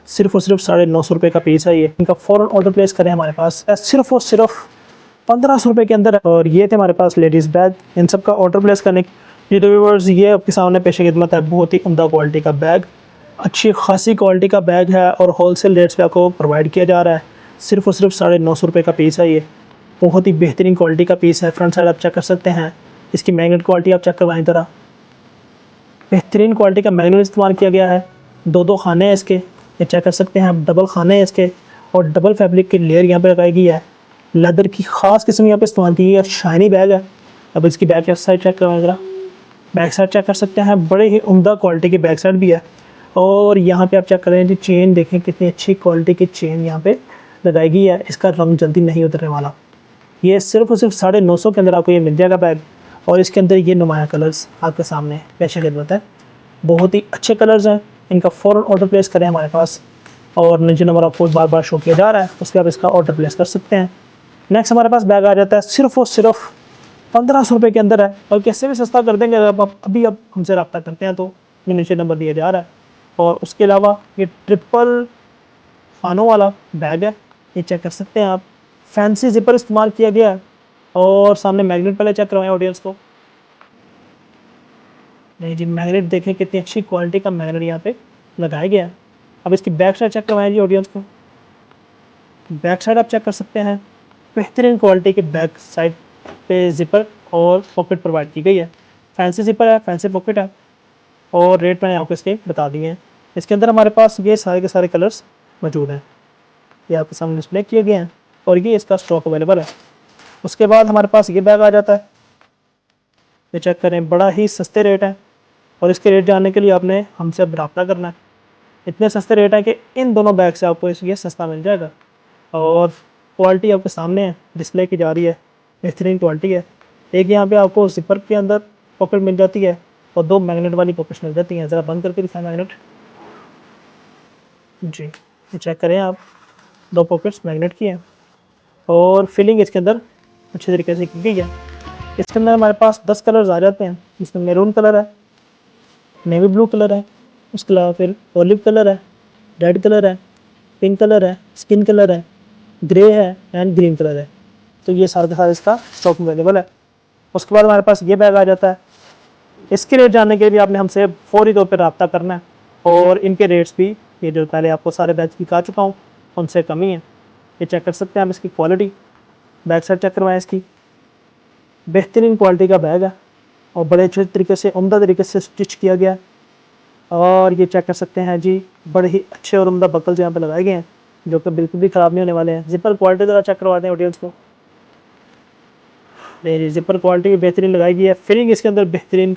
सिर्फ और सिर्फ 950 रुपये का पीस है ये। इनका फ़ौरन ऑर्डर प्लेस करें हमारे पास सिर्फ और सिर्फ 1500 रुपये के अंदर। और ये थे हमारे पास लेडीज़ बैग। इन सब का ऑर्डर प्लेस करने ये तो व्यूअर्स ये आपके सामने पेश खिदमत है। बहुत ही उम्दा क्वालिटी का बैग, अच्छी खासी क्वालिटी का बैग है और होलसेल रेट्स पे आपको प्रोवाइड किया जा रहा है। सिर्फ और सिर्फ 950 रुपये का पीस है ये। बहुत ही बेहतरीन क्वालिटी का पीस है। फ्रंट साइड आप चेक कर सकते हैं, इसकी मैग्नेट क्वालिटी आप चेक करवाएं ज़रा। बेहतरीन क्वालिटी का मैग्नेट इस्तेमाल किया गया है। दो खाने हैं इसके, ये चेक कर सकते हैं आप। डबल खाने हैं इसके और डबल फैब्रिक की लेयर यहाँ पे लगाई गई है। लेदर की ख़ास किस्म यहाँ पे इस्तेमाल की है। शाइनी बैग है। अब इसकी बैक साइड चेक करवाएं ज़रा। बैक साइड चेक कर सकते हैं, बड़े ही उम्दा क्वालिटी की बैक साइड भी है। और यहाँ पे आप चेक करें जी, चेन देखें कितनी अच्छी क्वालिटी की चेन यहाँ पे लगाई गई है। इसका रंग जल्दी नहीं उतरने वाला। ये सिर्फ और सिर्फ 950 के अंदर आपको ये मिल जाएगा बैग। और इसके अंदर ये नुमाया कलर्स आपके सामने पेश खिदमत है। बहुत ही अच्छे कलर्स हैं। इनका फ़ौरन ऑर्डर प्लेस करें हमारे पास। और जो नंबर आपको बार बार शो किया जा रहा है उस पर आप इसका ऑर्डर प्लेस कर सकते हैं। नेक्स्ट हमारे पास बैग आ जाता है सिर्फ और सिर्फ 1500 रुपये के अंदर है। और कैसे भी सस्ता कर देंगे अगर आप अभी आप हमसे रब्ता करते हैं तो नीचे नंबर दिया जा रहा है। और उसके अलावा ये ट्रिपल खानों वाला बैग है, ये चेक कर सकते हैं आप। फैंसी जिपर इस्तेमाल किया गया है। और सामने मैग्नेट पहले चेक करवाएं ऑडियंस को। नहीं जी, मैग्नेट देखें कितनी अच्छी क्वालिटी का मैग्नेट यहाँ पे लगाया गया है। अब इसकी बैक साइड चेक करवाएं जी ऑडियंस को। बैक साइड आप चेक कर सकते हैं, बेहतरीन क्वालिटी के बैक साइड पे जिपर और पॉकेट प्रोवाइड की गई है। फैंसी जिपर है, फैंसी पॉकेट है। और रेट मैंने आपको इसके बता दिए हैं। इसके अंदर हमारे पास ये सारे के सारे कलर्स मौजूद हैं, ये आपके सामने डिस्प्ले किए गए हैं। और ये इसका स्टॉक अवेलेबल है। उसके बाद हमारे पास ये बैग आ जाता है, ये चेक करें, बड़ा ही सस्ते रेट है। और इसके रेट जानने के लिए आपने हमसे अब रब्ता करना है। इतने सस्ते रेट है कि इन दोनों बैग से आपको ये सस्ता मिल जाएगा। और क्वालिटी आपके सामने है, डिस्प्ले की जा रही है, बेहतरीन क्वालिटी है। एक यहाँ पे आपको जिपर के अंदर पॉकेट मिल जाती है और 2 मैग्नेट वाली पॉकेट्स मिल जाती हैं। ज़रा बंद करके दिखाएं मैग्नेट जी, ये चेक करें आप, 2 पॉकेट्स मैग्नेट की हैं। और फिलिंग इसके अंदर अच्छे तरीके से की गई है। इसके अंदर हमारे पास 10 कलर्स आ जाते हैं। इसमें मैरून कलर है, नेवी ब्लू कलर है, उसके अलावा फिर ऑलिव कलर है, रेड कलर है, पिंक कलर है, स्किन कलर है, ग्रे है एंड ग्रीन कलर है। तो ये सारा का सारा इसका स्टॉक अवेलेबल है। उसके बाद हमारे पास ये बैग आ जाता है। इसके रेट जानने के लिए आपने हमसे फौरी तौर पर रब्ता करना है। और इनके रेट्स भी ये जो पहले आपको सारे बैग दिखा चुका हूँ उनसे कम ही है। ये चेक कर सकते हैं आप इसकी क्वालिटी। बैक साइड चेक करवाएं इसकी। बेहतरीन क्वालिटी का बैग है और बड़े अच्छे तरीके से उम्दा तरीके से स्टिच किया गया है। और ये चेक कर सकते हैं जी, बड़े ही अच्छे और उम्दा बकल्स यहाँ पे लगाए गए हैं जो कि बिल्कुल भी ख़राब नहीं होने वाले हैं। जिपर क्वालिटी ज़रा चेक करवाते हैं ऑडियंस को। नहीं, जिपर क्वालिटी भी बेहतरीन लगाई गई है। फिलिंग इसके अंदर बेहतरीन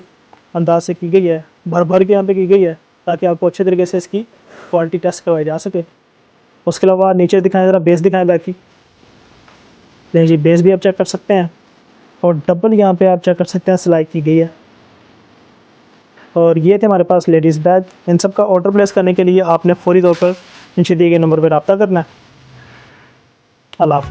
अंदाज से की गई है, भर भर के यहाँ पे की गई है ताकि आपको अच्छे तरीके से इसकी क्वालिटी टेस्ट करवाई जा सके। उसके अलावा नीचे दिखाएं ज़रा, बेस दिखाएं बैग की। नहीं जी, बेस भी आप चेक कर सकते हैं। और डबल यहाँ पे आप चेक कर सकते हैं सिलाई की गई है। और ये थे हमारे पास लेडीज़ बैग। इन सब का ऑर्डर प्लेस करने के लिए आपने फौरी तौर पर नीचे दिए गए नंबर पर रब्ता करना है। अल्लाह हाफ़िज़।